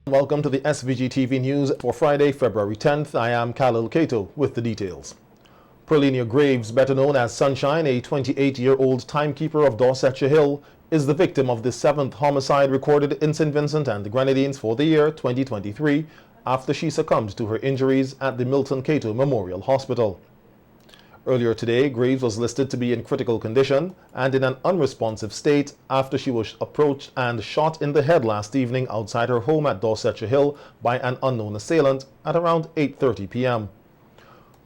Welcome to the SVG TV news for Friday, February 10th. I am Khalil Kato with the details. Prolina Graves, better known as Sunshine, a 28-year-old timekeeper of Dorsetshire Hill, is the victim of the 7th homicide recorded in St. Vincent and the Grenadines for the year 2023 after she succumbed to her injuries at the Milton Cato Memorial Hospital. Earlier today, Graves was listed to be in critical condition and in an unresponsive state after she was approached and shot in the head last evening outside her home at Dorsetshire Hill by an unknown assailant at around 8:30 p.m.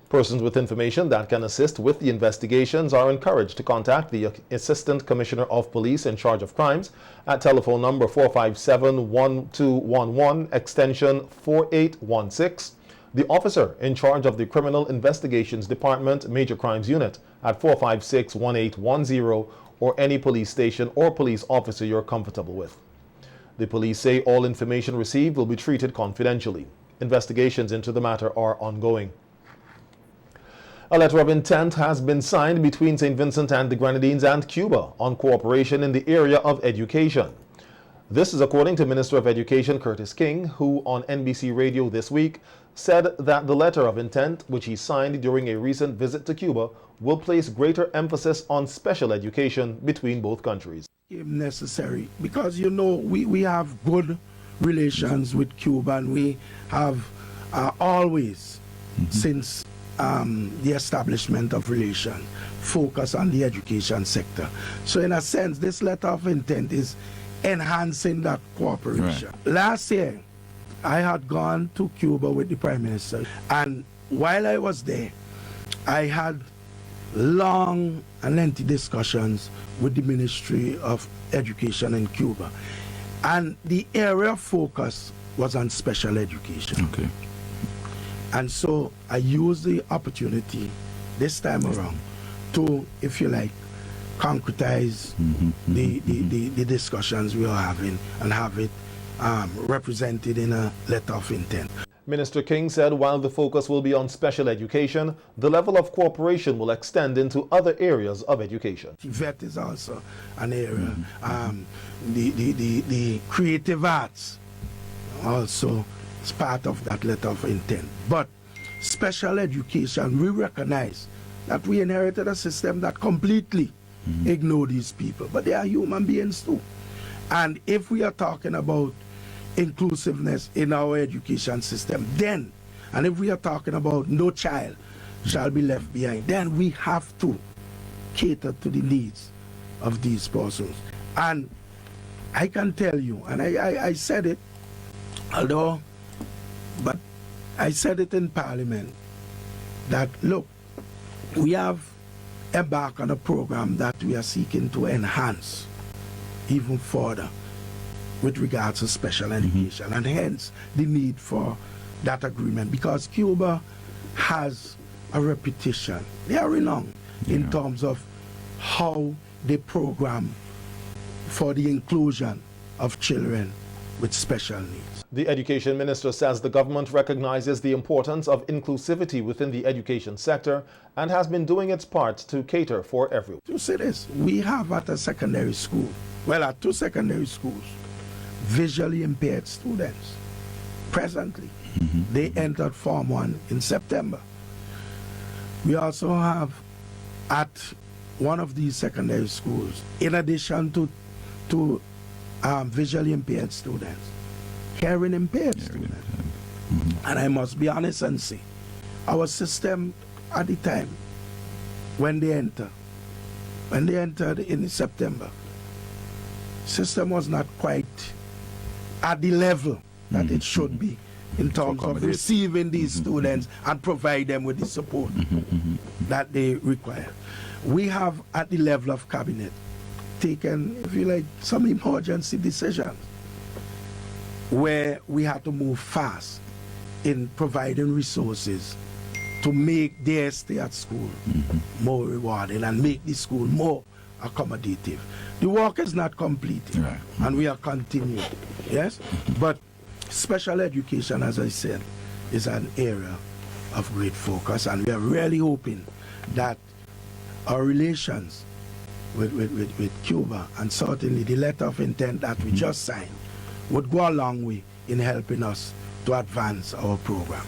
Persons with information that can assist with the investigations are encouraged to contact the Assistant Commissioner of Police in charge of crimes at telephone number 457-1211, extension 4816, the officer in charge of the Criminal Investigations Department Major Crimes Unit at 456-1810, or any police station or police officer you're comfortable with. The police say all information received will be treated confidentially. Investigations into the matter are ongoing. A letter of intent has been signed between St. Vincent and the Grenadines and Cuba on cooperation in the area of education. This is according to Minister of Education Curtis King, who on NBC Radio this week said that the letter of intent, which he signed during a recent visit to Cuba, will place greater emphasis on special education between both countries. Necessary because, you know, we have good relations with Cuba, and we have always, since the establishment of relation, focus on the education sector. So in a sense, this letter of intent is enhancing that cooperation. Right. Last year, I had gone to Cuba with the Prime Minister, and while I was there, I had long and lengthy discussions with the Ministry of Education in Cuba, and the area of focus was on special education. Okay. And so I used the opportunity this time around to, if you like, concretize the discussions we are having and have it represented in a letter of intent. Minister King said while the focus will be on special education, the level of cooperation will extend into other areas of education. Vet is also an area. The creative arts also is part of that letter of intent. But special education, we recognize that we inherited a system that completely ignore these people, but they are human beings too. And if we are talking about inclusiveness in our education system, then, and if we are talking about no child shall be left behind, then we have to cater to the needs of these persons. And I can tell you, and I said it, but I said it in Parliament, that look, we have embarked on a program that we are seeking to enhance even further with regards to special education, and hence the need for that agreement, because Cuba has a reputation, they are renowned in terms of how they program for the inclusion of children with special needs. The Education Minister says the government recognizes the importance of inclusivity within the education sector and has been doing its part to cater for everyone. To say this, we have at a secondary school, well, at 2 secondary schools, visually impaired students. Presently, they entered Form 1 in September. We also have at one of these secondary schools, in addition to visually impaired students, hearing impaired students. And I must be honest and say, our system at the time, when they entered in September, system was not quite at the level that it should be in terms of receiving these students and provide them with the support that they require. We have at the level of cabinet taken, if you like, some emergency decisions where we had to move fast in providing resources to make their stay at school more rewarding and make the school more accommodative. The work is not completed, and we are continuing, yes? But special education, as I said, is an area of great focus, and we are really hoping that our relations with Cuba, and certainly the letter of intent that we just signed, would go a long way in helping us to advance our program.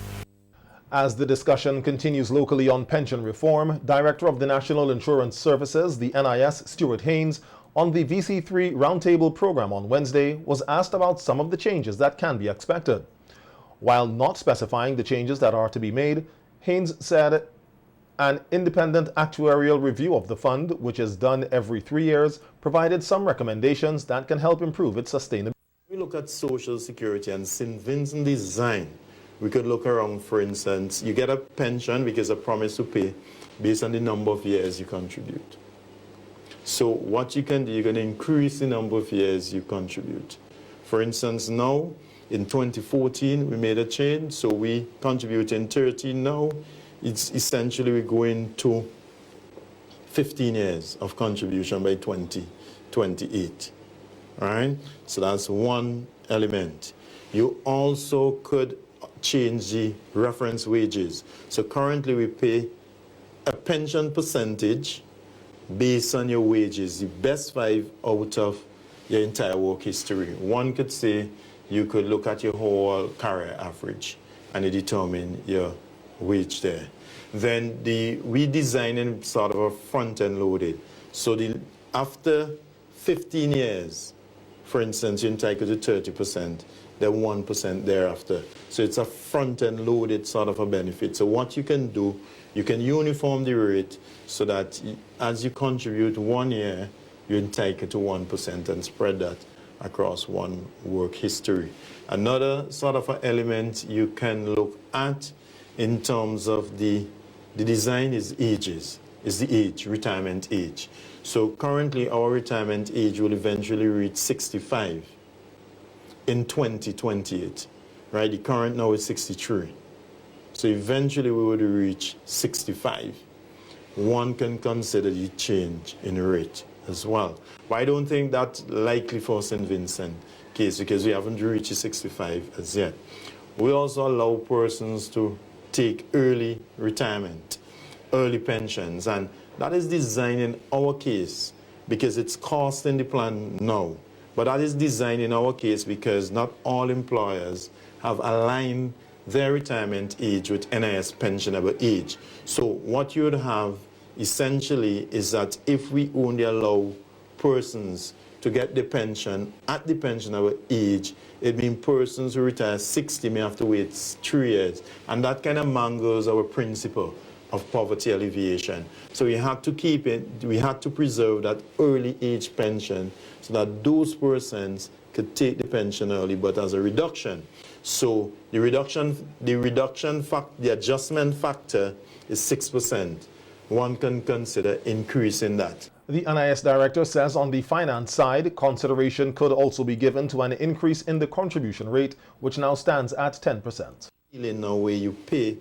As the discussion continues locally on pension reform, Director of the National Insurance Services, the NIS, Stuart Haynes, on the VC3 Roundtable program on Wednesday, was asked about some of the changes that can be expected. While not specifying the changes that are to be made, Haynes said an independent actuarial review of the fund, which is done every 3 years, provided some recommendations that can help improve its sustainability. We look at Social Security and St. Vincent design. We could look around, for instance, you get a pension because a promise to pay based on the number of years you contribute. So what you can do, you can increase the number of years you contribute. For instance, now, in 2014, we made a change, so we contribute in 13 now. It's essentially we're going to 15 years of contribution by 2028. All right? So that's one element. You also could change the reference wages. So currently we pay a pension percentage based on your wages, the best 5 out of your entire work history. One could say you could look at your whole career average and you determine your wage there. Then we design in sort of a front-end loaded. So after 15 years, for instance, you're entitled to 30%, then 1% thereafter. So it's a front-end loaded sort of a benefit. So what you can do, you can uniform the rate so that as you contribute 1 year, you're entitled to 1% and spread that across one work history. Another sort of an element you can look at in terms of the design is ages, is the age, retirement age. So currently our retirement age will eventually reach 65 in 2028, right? The current now is 63. So eventually we would reach 65. One can consider the change in rate as well. But I don't think that's likely for St. Vincent case because we haven't reached 65 as yet. We also allow persons to take early retirement, early pensions, and that is designed in our case because it's costing the plan now. But that is designed in our case because not all employers have aligned their retirement age with NIS pensionable age. So what you would have essentially is that if we only allow persons to get the pension at the pensionable age, it means persons who retire 60 may have to wait 3 years. And that kind of mangles our principle of poverty alleviation. So we had to keep it, we had to preserve that early age pension so that those persons could take the pension early, but as a reduction. So the adjustment factor is 6%. One can consider increasing that. The NIS director says on the finance side, consideration could also be given to an increase in the contribution rate, which now stands at 10%. In a way you pay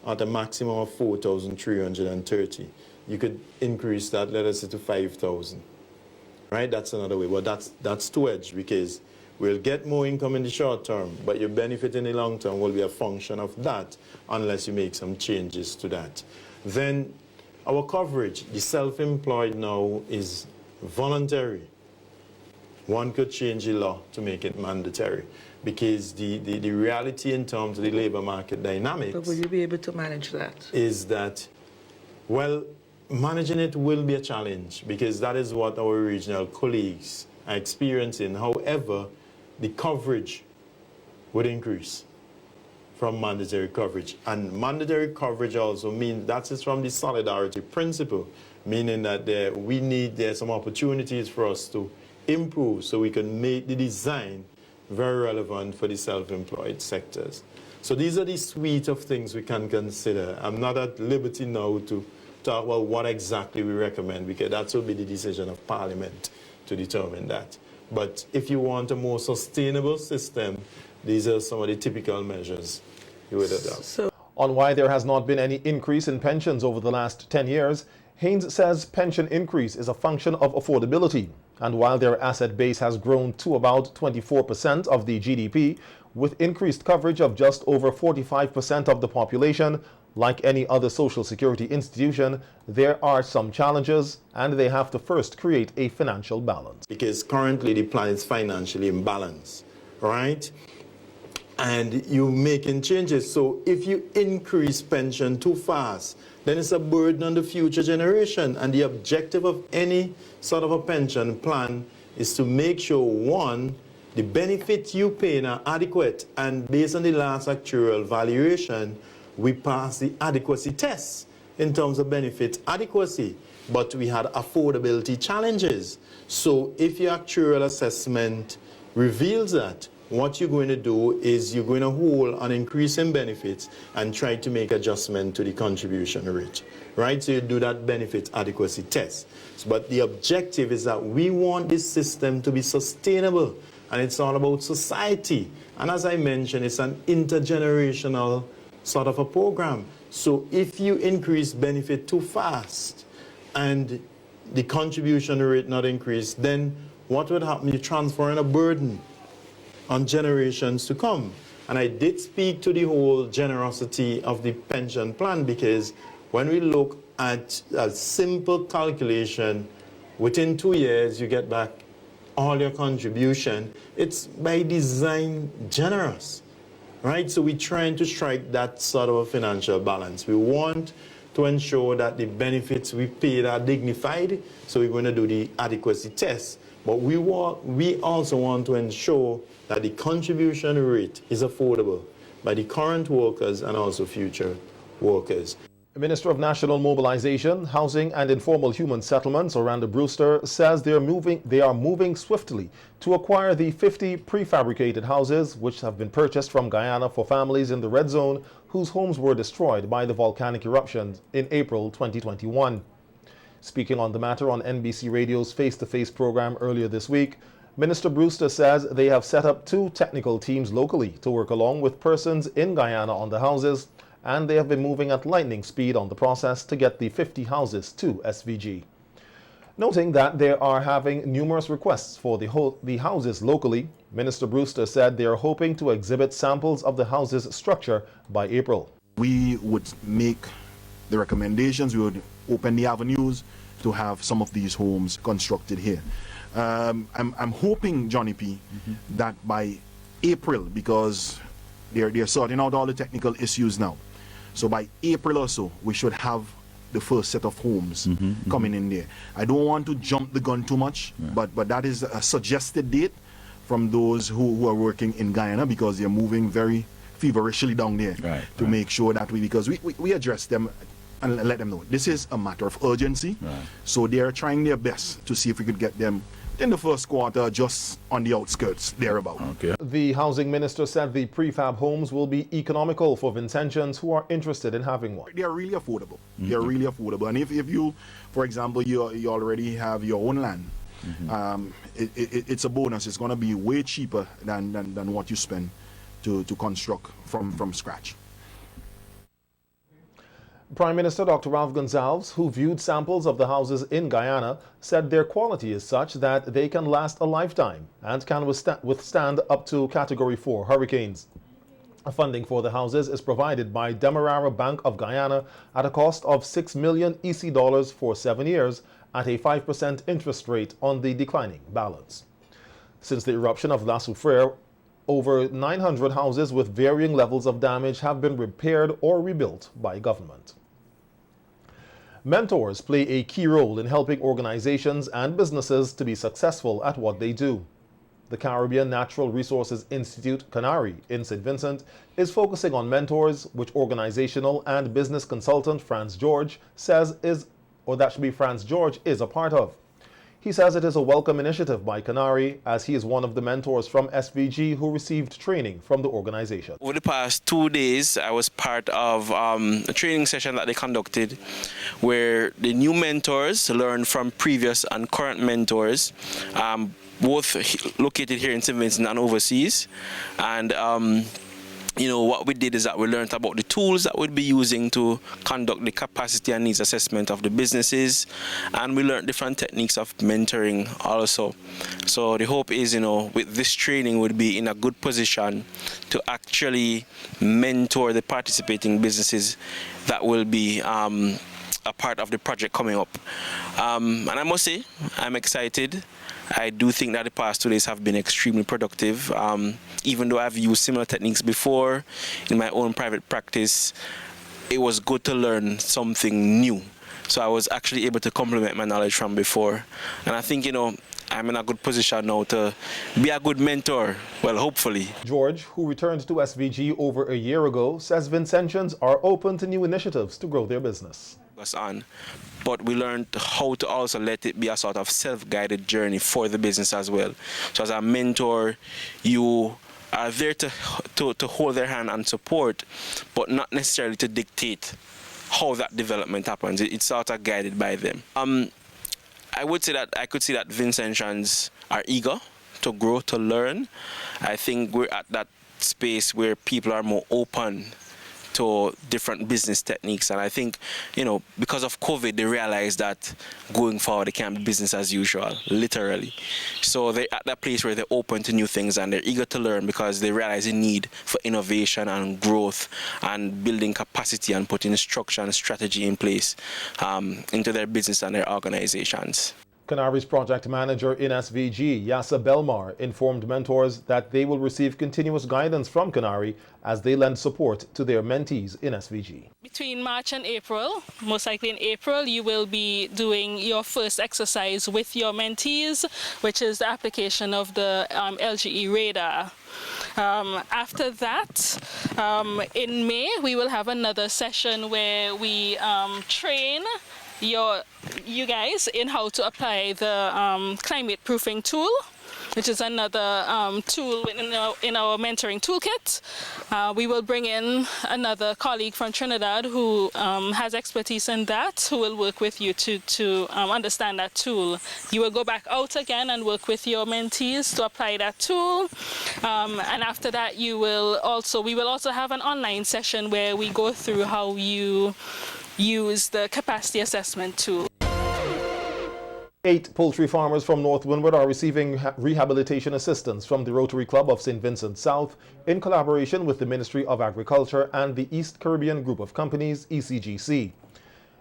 at a maximum of 4,330. You could increase that, let us say, to 5,000. Right? That's another way. But that's two-edged because we'll get more income in the short term, but your benefit in the long term will be a function of that unless you make some changes to that. Then our coverage, the self-employed now is voluntary. One could change the law to make it mandatory because the reality in terms of the labor market dynamics. But will you be able to manage that? Is that, well, managing it will be a challenge because that is what our regional colleagues are experiencing. However, the coverage would increase from mandatory coverage. And mandatory coverage also means that is from the solidarity principle, meaning that there's some opportunities for us to improve so we can make the design very relevant for the self-employed sectors. So these are the suite of things we can consider. I'm not at liberty now to talk about what exactly we recommend because that will be the decision of Parliament to determine that. But if you want a more sustainable system, these are some of the typical measures you would adopt. On why there has not been any increase in pensions over the last 10 years, Haynes says pension increase is a function of affordability. And while their asset base has grown to about 24% of the GDP, with increased coverage of just over 45% of the population, like any other social security institution, there are some challenges and they have to first create a financial balance. Because currently the plan is financially imbalanced, right? and you're making changes. So if you increase pension too fast, then it's a burden on the future generation. And the objective of any sort of a pension plan is to make sure, one, the benefits you pay are adequate, and based on the last actuarial valuation, we passed the adequacy test in terms of benefit adequacy, but we had affordability challenges. So if your actuarial assessment reveals that, what you're going to do is you're going to hold an increase in benefits and try to make adjustment to the contribution rate, right? So you do that benefit adequacy test. But the objective is that we want this system to be sustainable, and it's all about society. And as I mentioned, it's an intergenerational sort of a program. So if you increase benefit too fast and the contribution rate not increase, then what would happen? You're transferring a burden on generations to come. And I did speak to the whole generosity of the pension plan, because when we look at a simple calculation, within 2 years you get back all your contribution. It's by design generous, right? So we're trying to strike that sort of a financial balance. We want to ensure that the benefits we paid are dignified, so we're going to do the adequacy test. But we also want to ensure that the contribution rate is affordable by the current workers and also future workers. The Minister of National Mobilization, Housing and Informal Human Settlements, Orlando Brewster, says they are moving swiftly to acquire the 50 prefabricated houses which have been purchased from Guyana for families in the red zone whose homes were destroyed by the volcanic eruptions in April 2021. Speaking on the matter on NBC Radio's Face-to-Face program earlier this week, Minister Brewster says they have set up 2 technical teams locally to work along with persons in Guyana on the houses, and they have been moving at lightning speed on the process to get the 50 houses to SVG. Noting that they are having numerous requests for the houses locally, Minister Brewster said they are hoping to exhibit samples of the houses' structure by April. We would make the recommendations, we would open the avenues to have some of these homes constructed here. I'm hoping, Johnny P, that by April, because they're sorting out all the technical issues now, so by April or so, we should have the first set of homes coming in there. I don't want to jump the gun too much, but that is a suggested date from those who are working in Guyana, because they're moving very feverishly down there to make sure that because we address them and let them know this is a matter of urgency. So they are trying their best to see if we could get them in the first quarter, just on the outskirts, thereabout. Okay. The housing minister said the prefab homes will be economical for Vincentians who are interested in having one. They are really affordable. They are really affordable. And if you, for example, you already have your own land, it's a bonus. It's going to be way cheaper than what you spend to construct from scratch. Prime Minister Dr. Ralph Gonsalves, who viewed samples of the houses in Guyana, said their quality is such that they can last a lifetime and can withstand up to Category 4 hurricanes. Funding for the houses is provided by Demerara Bank of Guyana at a cost of $6 million EC for 7 years at a 5% interest rate on the declining balance. Since the eruption of La Soufrière, over 900 houses with varying levels of damage have been repaired or rebuilt by government. Mentors play a key role in helping organizations and businesses to be successful at what they do. The Caribbean Natural Resources Institute, CANARI, in St. Vincent, is focusing on mentors, which organizational and business consultant Franz George says is a part of. He says it is a welcome initiative by CANARI, as he is one of the mentors from SVG who received training from the organization. Over the past 2 days, I was part of a training session that they conducted where the new mentors learned from previous and current mentors, both located here in St. Vincent and overseas. And what we did is that we learned about the tools that we'd be using to conduct the capacity and needs assessment of the businesses, and we learned different techniques of mentoring also. So the hope is, with this training, we'll be in a good position to actually mentor the participating businesses that will be a part of the project coming up. And I must say, I'm excited. I do think that the past 2 days have been extremely productive. Even though I've used similar techniques before in my own private practice, it was good to learn something new. So I was actually able to complement my knowledge from before. And I think, I'm in a good position now to be a good mentor, well, hopefully. George, who returned to SVG over a year ago, says Vincentians are open to new initiatives to grow their business. But we learned how to also let it be a sort of self-guided journey for the business as well. So as a mentor, you are there to hold their hand and support, but not necessarily to dictate how that development happens. It's sort of guided by them. I could see that Vincentians are eager to grow, to learn. I think we're at that space where people are more open to different business techniques, and I think, because of COVID, they realize that going forward, it can't be business as usual, literally. So they're at that place where they're open to new things and they're eager to learn because they realize the need for innovation and growth and building capacity and putting structure and strategy in place into their business and their organizations. Canary's project manager in SVG, Yasa Belmar, informed mentors that they will receive continuous guidance from Canary as they lend support to their mentees in SVG. Between March and April, most likely in April, you will be doing your first exercise with your mentees, which is the application of the LGE radar. After that, in May, we will have another session where we train you guys in how to apply the climate proofing tool, which is another tool in our mentoring toolkit. We will bring in another colleague from Trinidad who has expertise in that, who will work with you to understand that tool. You will go back out again and work with your mentees to apply that tool. And after that, we will also have an online session where we go through how you use the capacity assessment tool. 8 poultry farmers from North Windward are receiving rehabilitation assistance from the Rotary Club of St. Vincent South in collaboration with the Ministry of Agriculture and the East Caribbean Group of Companies, ECGC.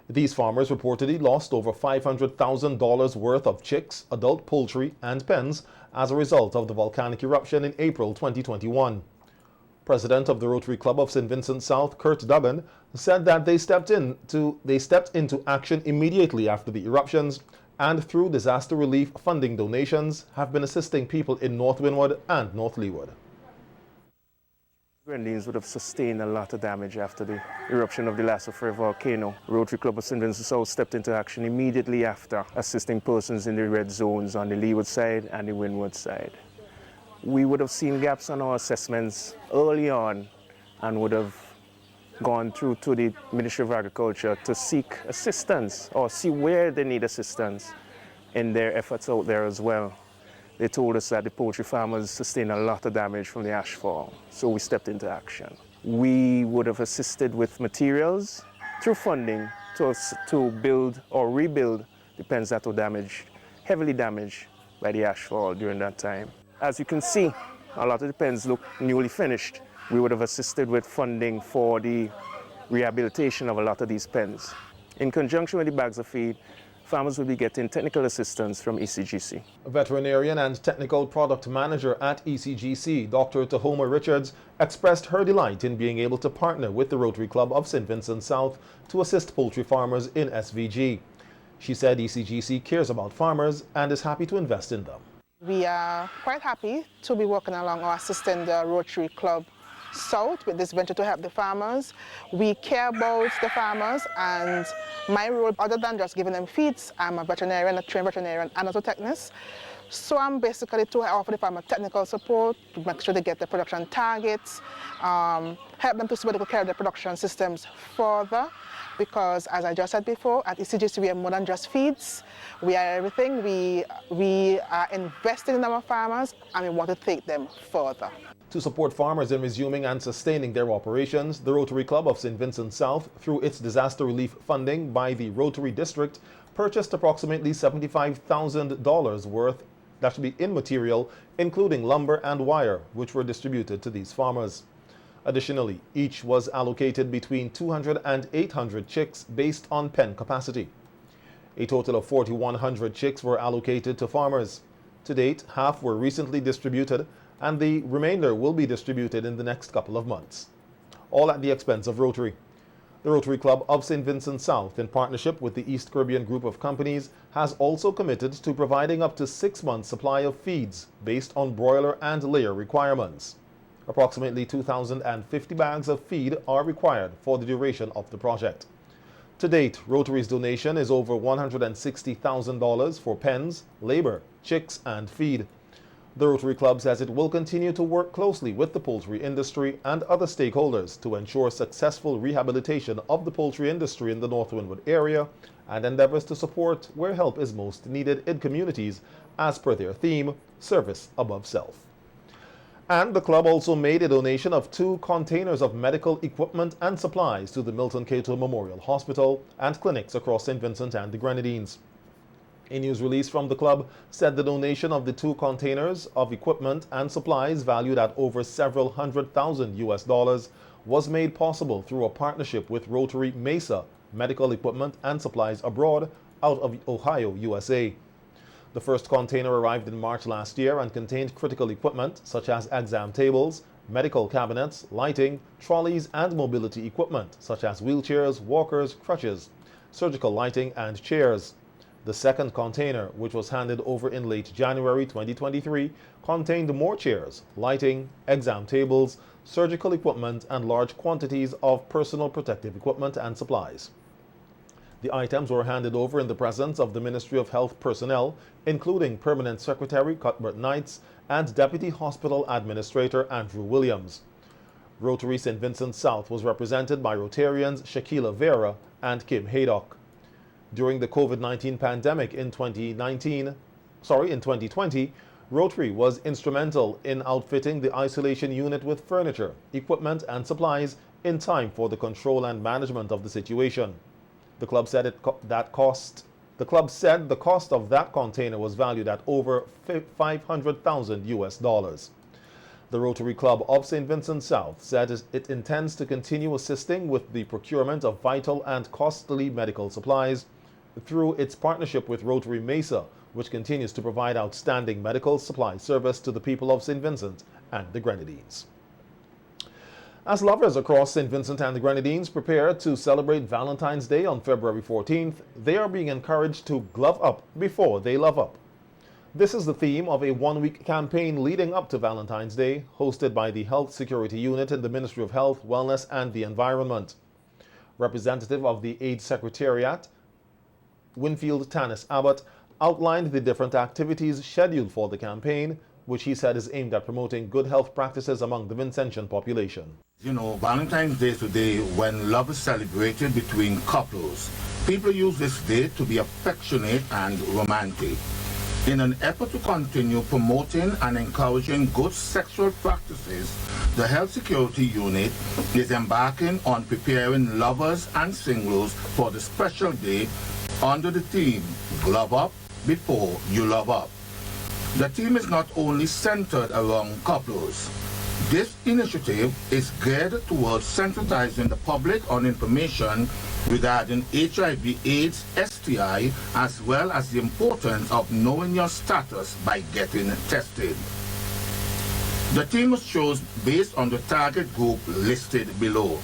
These farmers reportedly lost over $500,000 worth of chicks, adult poultry, and pens as a result of the volcanic eruption in April 2021. President of the Rotary Club of St. Vincent South, Kurt Duggan, said that they stepped into action immediately after the eruptions and through disaster relief funding donations have been assisting people in North Windward and North Leeward. Grenadines would have sustained a lot of damage after the eruption of the Lasso-Frere volcano. Rotary Club of St. Vincent South stepped into action immediately after, assisting persons in the red zones on the leeward side and the windward side. We would have seen gaps on our assessments early on and would have gone through to the Ministry of Agriculture to seek assistance or see where they need assistance in their efforts out there as well. They told us that the poultry farmers sustained a lot of damage from the ashfall, so we stepped into action. We would have assisted with materials through funding to build or rebuild the pens that were damaged, heavily damaged by the ashfall during that time. As you can see, a lot of the pens look newly finished. We would have assisted with funding for the rehabilitation of a lot of these pens. In conjunction with the bags of feed, farmers will be getting technical assistance from ECGC. Veterinarian and Technical Product Manager at ECGC, Dr. Tahoma Richards, expressed her delight in being able to partner with the Rotary Club of St. Vincent South to assist poultry farmers in SVG. She said ECGC cares about farmers and is happy to invest in them. We are quite happy to be working along or assisting the Rotary Club South with this venture to help the farmers. We care about the farmers, and my role, other than just giving them feeds, I'm a veterinarian, a trained veterinarian and a zootechnist. So I'm basically to offer the farmer technical support, to make sure they get their production targets, help them to see where they can carry their production systems further. Because, as I just said before, at ECGC we are more than just feeds. We are everything. We are investing in our farmers, and we want to take them further. To support farmers in resuming and sustaining their operations, the Rotary Club of St. Vincent South, through its disaster relief funding by the Rotary District, purchased approximately $75,000 worth, that should be in material, including lumber and wire, which were distributed to these farmers. Additionally, each was allocated between 200 and 800 chicks based on pen capacity. A total of 4,100 chicks were allocated to farmers. To date, half were recently distributed, and the remainder will be distributed in the next couple of months, all at the expense of Rotary. The Rotary Club of St. Vincent South, in partnership with the East Caribbean Group of Companies, has also committed to providing up to 6 months' supply of feeds based on broiler and layer requirements. Approximately 2,050 bags of feed are required for the duration of the project. To date, Rotary's donation is over $160,000 for pens, labor, chicks, and feed. The Rotary Club says it will continue to work closely with the poultry industry and other stakeholders to ensure successful rehabilitation of the poultry industry in the North Windward area and endeavors to support where help is most needed in communities as per their theme, Service Above Self. And the club also made a donation of 2 containers of medical equipment and supplies to the Milton Cato Memorial Hospital and clinics across St. Vincent and the Grenadines. A news release from the club said the donation of the 2 containers of equipment and supplies valued at over several $100,000 was made possible through a partnership with Rotary Mesa Medical Equipment and Supplies Abroad out of Ohio, USA. The first container arrived in March last year and contained critical equipment such as exam tables, medical cabinets, lighting, trolleys, and mobility equipment such as wheelchairs, walkers, crutches, surgical lighting, and chairs. The second container, which was handed over in late January 2023, contained more chairs, lighting, exam tables, surgical equipment, and large quantities of personal protective equipment and supplies. The items were handed over in the presence of the Ministry of Health personnel, including Permanent Secretary Cuthbert Knights and Deputy Hospital Administrator Andrew Williams. Rotary St. Vincent South was represented by Rotarians Shakila Vera and Kim Haydock. During the COVID-19 pandemic in 2020, Rotary was instrumental in outfitting the isolation unit with furniture, equipment, and supplies in time for the control and management of the situation. The club said the cost of that container was valued at over $500,000. The Rotary Club of St. Vincent South said it intends to continue assisting with the procurement of vital and costly medical supplies through its partnership with Rotary Mesa, which continues to provide outstanding medical supply service to the people of St. Vincent and the Grenadines. As lovers across St. Vincent and the Grenadines prepare to celebrate Valentine's Day on February 14th, they are being encouraged to glove up before they love up. This is the theme of a one-week campaign leading up to Valentine's Day, hosted by the Health Security Unit in the Ministry of Health, Wellness and the Environment. Representative of the AIDS Secretariat, Winfield Tanis Abbott, outlined the different activities scheduled for the campaign, which he said is aimed at promoting good health practices among the Vincentian population. You know, Valentine's Day today, when love is celebrated between couples, people use this day to be affectionate and romantic. In an effort to continue promoting and encouraging good sexual practices, the Health Security Unit is embarking on preparing lovers and singles for the special day under the theme, Glove Up Before You Love Up. The theme is not only centered around couples. This initiative is geared towards sensitizing the public on information regarding HIV/AIDS, STI, as well as the importance of knowing your status by getting tested. The theme was chosen based on the target group listed below: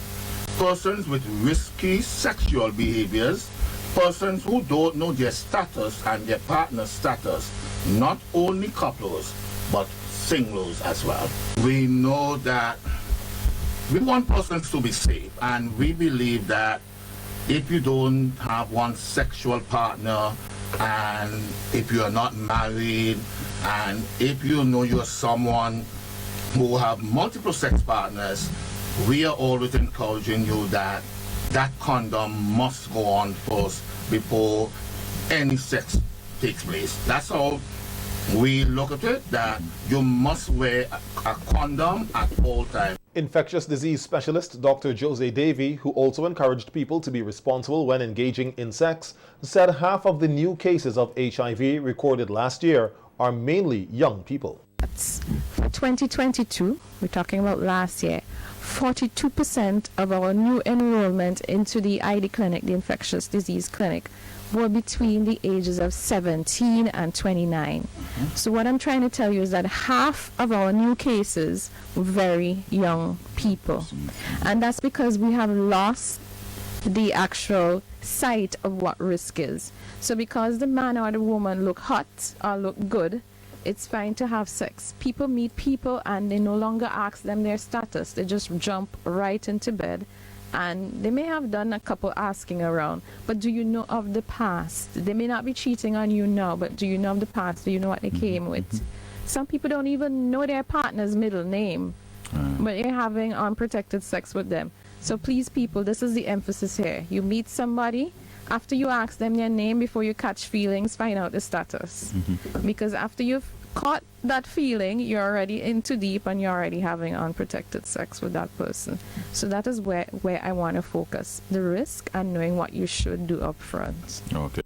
persons with risky sexual behaviors, persons who don't know their status and their partner's status, not only couples, but singles as well. We know that we want persons to be safe, and we believe that if you don't have one sexual partner, and if you are not married, and if you know you're someone who have multiple sex partners, we are always encouraging you that that condom must go on first before any sex takes place. That's how we look at it, that you must wear a condom at all times. Infectious disease specialist Dr. Jose Davey, who also encouraged people to be responsible when engaging in sex, said half of the new cases of HIV recorded last year are mainly young people. For 2022, we're talking about last year, 42% of our new enrollment into the ID clinic, the infectious disease clinic, were between the ages of 17 and 29. So what I'm trying to tell you is that half of our new cases were very young people. And that's because we have lost the actual sight of what risk is. So because the man or the woman look hot or look good, it's fine to have sex. People meet people and they no longer ask them their status. They just jump right into bed. And they may have done a couple asking around, but do you know of the past? They may not be cheating on you now, but do you know of the past? Do you know what they came with? Some people don't even know their partner's middle name, but they're having unprotected sex with them. So please, people, this is the emphasis here. You meet somebody, after you ask them their name, before you catch feelings, find out the status. Because after you've caught that feeling, you're already in too deep and you're already having unprotected sex with that person. So that is where I want to focus, the risk and knowing what you should do up front. Okay.